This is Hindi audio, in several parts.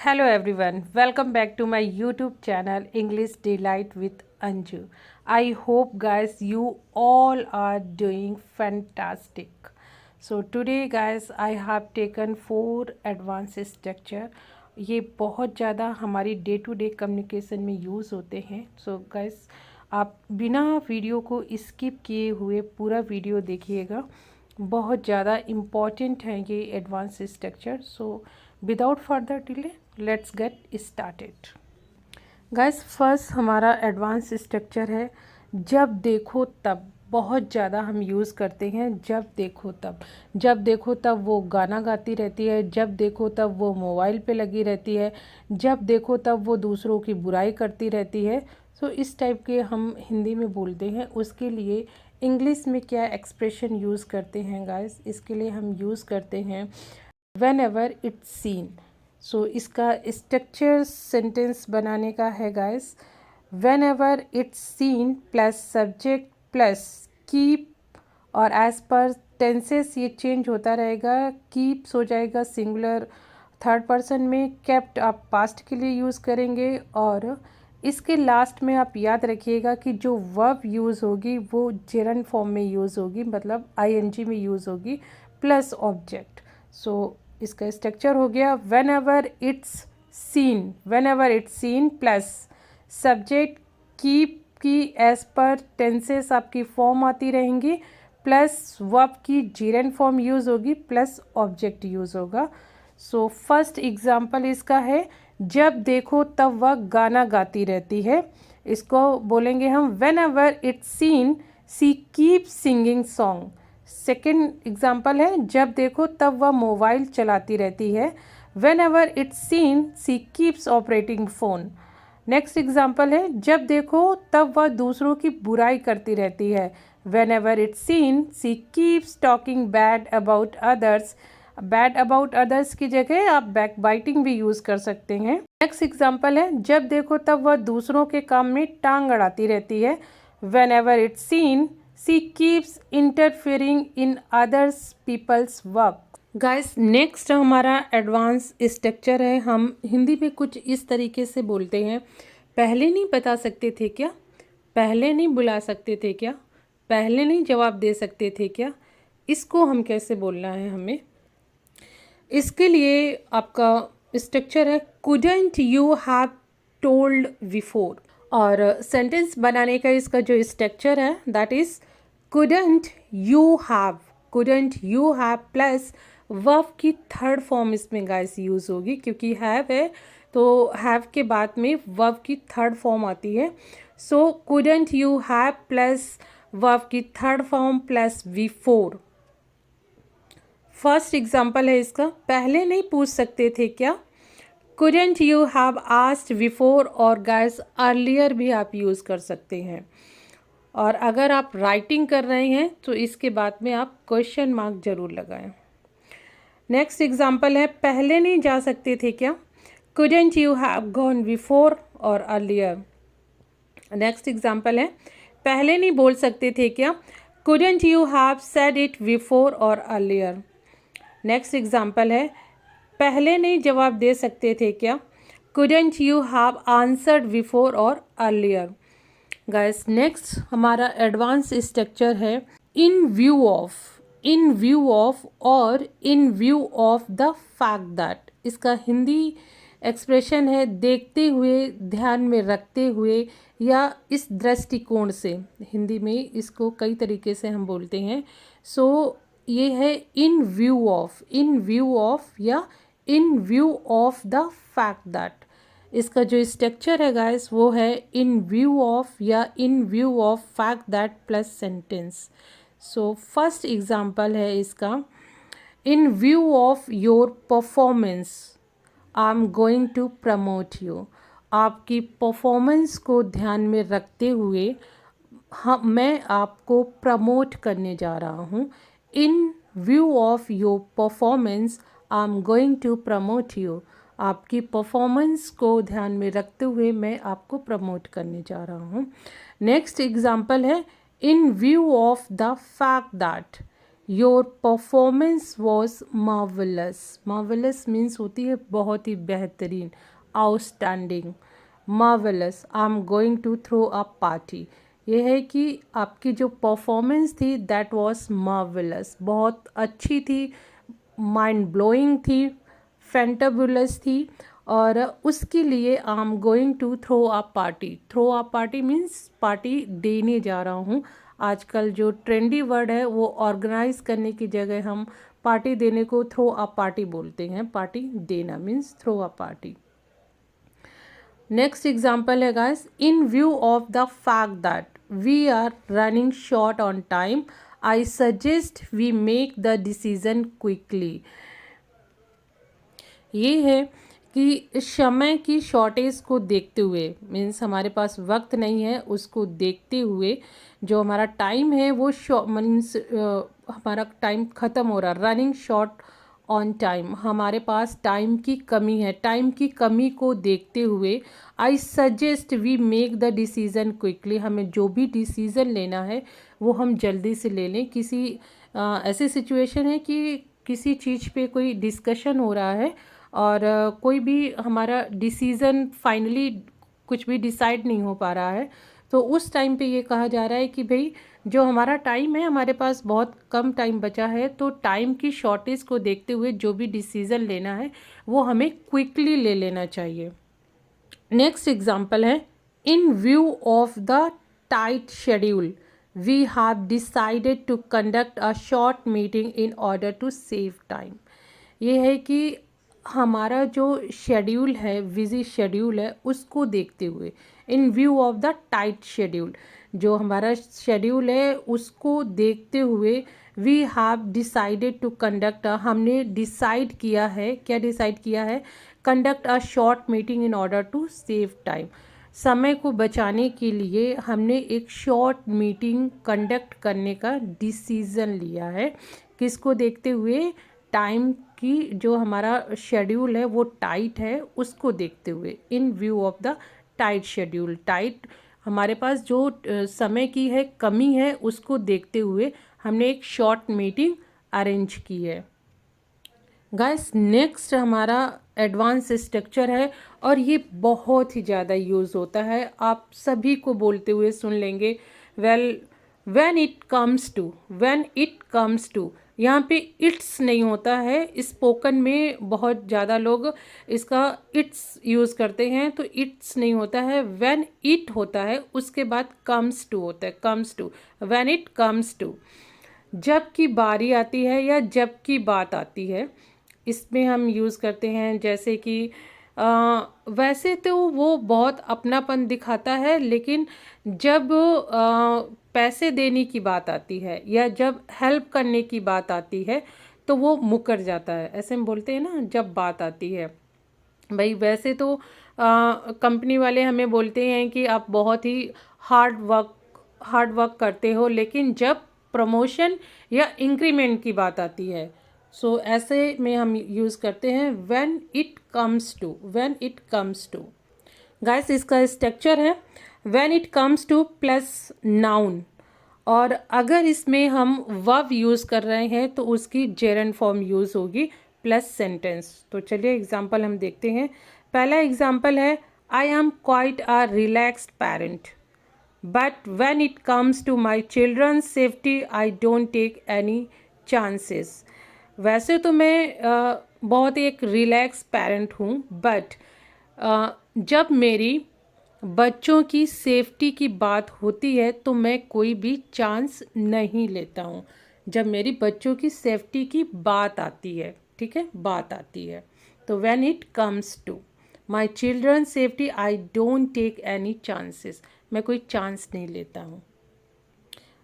Hello everyone, welcome back to my YouTube channel English Delight with Anju. I hope guys you all are doing fantastic. So today guys I have taken 4 advanced structure. ये बहुत ज़्यादा हमारी डे टू डे कम्युनिकेशन में यूज़ होते हैं. सो गाइस आप बिना वीडियो को स्किप किए हुए पूरा वीडियो देखिएगा. बहुत ज़्यादा इम्पॉर्टेंट है ये advance structure. So without further delay let's get started. Guys first हमारा एडवांस स्ट्रक्चर है जब देखो तब. बहुत ज़्यादा हम यूज़ करते हैं जब देखो तब. जब देखो तब वो गाना गाती रहती है, जब देखो तब वो मोबाइल पे लगी रहती है, जब देखो तब वो दूसरों की बुराई करती रहती है. सो इस टाइप के हम हिंदी में बोलते हैं. उसके लिए इंग्लिश में क्या एक्सप्रेशन यूज़ करते हैं गाइस, इसके लिए हम यूज़ करते हैं वेन एवर इट्स सीन. सो इसका स्ट्रक्चर सेंटेंस बनाने का है guys, when ever it's scene plus subject plus keep और एज पर टेंसेस ये चेंज होता रहेगा. कीप्स हो जाएगा सिंगुलर थर्ड पर्सन में, केप्ट आप पास्ट के लिए यूज़ करेंगे और इसके लास्ट में आप याद रखिएगा कि जो वर्ब यूज़ होगी वो जेरंड फॉर्म में यूज़ होगी, मतलब आईएनजी में यूज़ होगी प्लस ऑब्जेक्ट. सो इसका स्ट्रक्चर हो गया when ever it's scene, when ever it's scene plus subject keep की एज पर टेंसेस आपकी फॉर्म आती रहेंगी प्लस वर्ब की जीरेंड फॉर्म यूज़ होगी प्लस ऑब्जेक्ट यूज़ होगा. सो फर्स्ट एग्जांपल इसका है जब देखो तब वह गाना गाती रहती है. इसको बोलेंगे हम whenever it's seen she keep singing song. Second example है जब देखो तब वह मोबाइल चलाती रहती है. Whenever it's seen she keeps operating phone. Next example है जब देखो तब वह दूसरों की बुराई करती रहती है. Whenever it's seen she keeps talking bad about others. Bad about others की जगह आप बैक बाइटिंग भी यूज़ कर सकते हैं. नेक्स्ट एग्जाम्पल है जब देखो तब वह दूसरों के काम में टांग अड़ाती रहती है. Whenever it's seen she keeps interfering in others people's work. Guys next हमारा एडवांस स्ट्रक्चर है. हम हिंदी में कुछ इस तरीके से बोलते हैं, पहले नहीं बता सकते थे क्या, पहले नहीं बुला सकते थे क्या, पहले नहीं जवाब दे सकते थे क्या. इसको हम कैसे बोलना है हमें, इसके लिए आपका स्ट्रक्चर है couldn't you have told before. और सेंटेंस बनाने का इसका जो स्ट्रक्चर है that is couldn't you have. Couldn't you have plus verb की थर्ड फॉर्म इसमें गाइस यूज़ होगी क्योंकि हैव है तो हैव के बाद में वर्ब की थर्ड फॉर्म आती है. So couldn't you have plus verb की third form plus before. First example है इसका, पहले नहीं पूछ सकते थे क्या. Couldn't you have asked before और गाइस अर्लियर भी आप यूज़ कर सकते हैं. और अगर आप राइटिंग कर रहे हैं तो इसके बाद में आप क्वेश्चन मार्क जरूर लगाएं. नेक्स्ट एग्जाम्पल है पहले नहीं जा सकते थे क्या. Couldn't you have gone before और अर्लियर. नेक्स्ट एग्जाम्पल है पहले नहीं बोल सकते थे क्या. Couldn't you have said it before और अर्लियर. नेक्स्ट एग्जाम्पल है पहले नहीं जवाब दे सकते थे क्या. Couldn't you have answered before और अर्लियर. गाइस नेक्स्ट हमारा एडवांस स्ट्रक्चर है in view of. In view of और in view of the fact that. इसका हिंदी एक्सप्रेशन है देखते हुए, ध्यान में रखते हुए या इस दृष्टिकोण से. हिंदी में इसको कई तरीके से हम बोलते हैं. सो ये है in view of, in view of या in view of the fact that. इसका जो स्ट्रक्चर है गाइस वो है इन व्यू ऑफ या in view of fact that plus sentence. So first example है इसका, in view of your performance I am going to promote you. आपकी परफॉर्मेंस को ध्यान में रखते हुए मैं आपको प्रमोट करने जा रहा हूँ. In view of your performance I am going to promote you. आपकी परफॉर्मेंस को ध्यान में रखते हुए मैं आपको प्रमोट करने जा रहा हूँ. नेक्स्ट एग्जाम्पल है in view of the fact that. Your performance was marvellous. Marvellous means होती है बहुत ही बेहतरीन, outstanding. Marvellous, I am going to throw a party. ये है कि आपकी जो परफॉर्मेंस थी दैट वॉज मार्वलस, बहुत अच्छी थी, माइंड ब्लोइंग थी, फैंटाबुलस थी। और उसके लिए I am going to throw a party. Throw a party means party देने जा रहा हूँ। आजकल जो ट्रेंडी वर्ड है वो ऑर्गेनाइज करने की जगह हम पार्टी देने को थ्रो अ पार्टी बोलते हैं। पार्टी देना means throw a party. Next example है guys, in view of the fact that we are running short on time I suggest we make the decision quickly. ये है कि समय की शॉर्टेज को देखते हुए, मीन्स हमारे पास वक्त नहीं है, उसको देखते हुए जो हमारा टाइम है वो मीन्स हमारा टाइम ख़त्म हो रहा, रनिंग शॉर्ट ऑन टाइम, हमारे पास टाइम की कमी है। टाइम की कमी को देखते हुए I suggest we make the decision quickly, हमें जो भी डिसीज़न लेना है वो हम जल्दी से ले लें। किसी ऐसी सिचुएशन है कि किसी चीज़ पे कोई डिस्कशन हो रहा है और कोई भी हमारा डिसीज़न फाइनली कुछ भी डिसाइड नहीं हो पा रहा है, तो उस टाइम पे ये कहा जा रहा है कि भाई जो हमारा टाइम है, हमारे पास बहुत कम टाइम बचा है, तो टाइम की शॉर्टेज को देखते हुए जो भी डिसीज़न लेना है वो हमें क्विकली ले लेना चाहिए। नेक्स्ट एग्जाम्पल है, in view of the tight schedule we have decided to conduct a short meeting in order to save time. ये है कि हमारा जो शेड्यूल है, बिजी शेड्यूल है, उसको देखते हुए, in view of the tight schedule, जो हमारा शेड्यूल है उसको देखते हुए we have decided to conduct, हमने डिसाइड किया है, क्या डिसाइड किया है, conduct a short meeting in order to save time. समय को बचाने के लिए हमने एक शॉर्ट मीटिंग कंडक्ट करने का डिसीज़न लिया है। किसको देखते हुए, टाइम की जो हमारा शेड्यूल है वो टाइट है, उसको देखते हुए, in view of the tight schedule. Tight हमारे पास जो समय की है कमी है, उसको देखते हुए हमने एक शॉर्ट मीटिंग अरेंज की है। गाइस नेक्स्ट हमारा एडवांस स्ट्रक्चर है और ये बहुत ही ज़्यादा यूज़ होता है, आप सभी को बोलते हुए सुन लेंगे। Well, when it comes to, when it comes to, यहाँ पे इट्स नहीं होता है, स्पोकन में बहुत ज़्यादा लोग इसका इट्स यूज़ करते हैं, तो इट्स नहीं होता है, व्हेन इट होता है, उसके बाद कम्स टू होता है, comes to, when it comes to. जब की बारी आती है या जब की बात आती है, इसमें हम यूज़ करते हैं। जैसे कि वैसे तो वो बहुत अपनापन दिखाता है, लेकिन जब पैसे देने की बात आती है या जब हेल्प करने की बात आती है तो वो मुकर जाता है, ऐसे हम बोलते हैं ना, जब बात आती है। भाई वैसे तो कंपनी वाले हमें बोलते हैं कि आप बहुत ही हार्ड वर्क करते हो, लेकिन जब प्रमोशन या इंक्रीमेंट की बात आती है, सो ऐसे में हम यूज़ करते हैं when it comes to, when it comes to. Guys इसका स्ट्रक्चर है, when it comes to plus noun, और अगर इसमें हम वर्ब यूज़ कर रहे हैं तो उसकी जेरंड फॉर्म यूज़ होगी प्लस सेंटेंस। तो चलिए एग्जांपल हम देखते हैं। पहला एग्जांपल है, I am quite a relaxed parent but when it comes to my children's safety I don't take any chances. वैसे तो मैं बहुत एक रिलैक्स पेरेंट हूँ, बट जब मेरी बच्चों की सेफ्टी की बात होती है तो मैं कोई भी चांस नहीं लेता हूँ। जब मेरी बच्चों की सेफ्टी की बात आती है, ठीक है, बात आती है, तो when it comes to my children safety I don't take any chances, मैं कोई चांस नहीं लेता हूँ।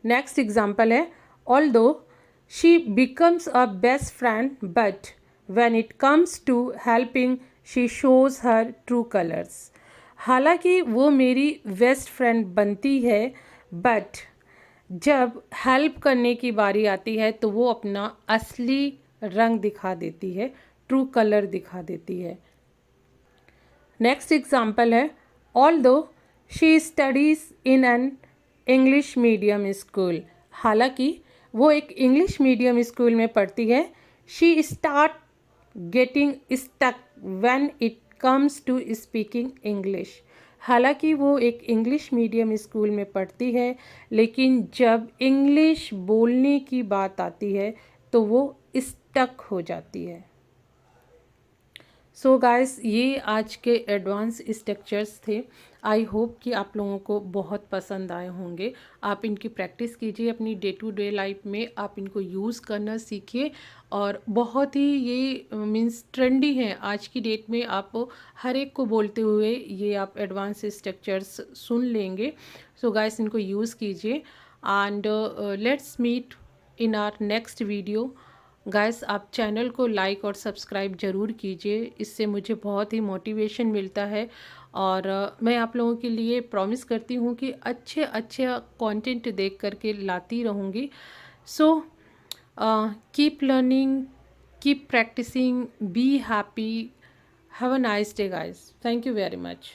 नेक्स्ट एग्जाम्पल है, although she becomes a best friend but when it comes to helping she shows her true colours. हालांकि वो मेरी बेस्ट फ्रेंड बनती है, बट जब हेल्प करने की बारी आती है तो वो अपना असली रंग दिखा देती है, ट्रू कलर दिखा देती है। नेक्स्ट एग्जाम्पल है, although she studies in an English medium school, हालांकि वो एक इंग्लिश मीडियम स्कूल में पढ़ती है। She start getting stuck when it comes to speaking English. हालांकि वो एक इंग्लिश मीडियम स्कूल में पढ़ती है, लेकिन जब इंग्लिश बोलने की बात आती है तो वो स्टक हो जाती है। सो गाइस, ये आज के एडवांस स्ट्रक्चर्स थे। आई होप कि आप लोगों को बहुत पसंद आए होंगे। आप इनकी प्रैक्टिस कीजिए अपनी डे टू डे लाइफ में, आप इनको यूज़ करना सीखिए। और बहुत ही ये मीन्स ट्रेंडी हैं आज की डेट में। आप हर एक को बोलते हुए ये आप एडवांस स्ट्रक्चर्स सुन लेंगे। सो गाइस, इनको यूज़ कीजिए and let's meet in our next video. Guys, आप चैनल को लाइक और सब्सक्राइब ज़रूर कीजिए, इससे मुझे बहुत ही मोटिवेशन मिलता है। और मैं आप लोगों के लिए प्रॉमिस करती हूँ कि अच्छे अच्छे कंटेंट देख करके लाती रहूँगी। So keep learning, keep practising, be happy, have a nice day guys. Thank you very much.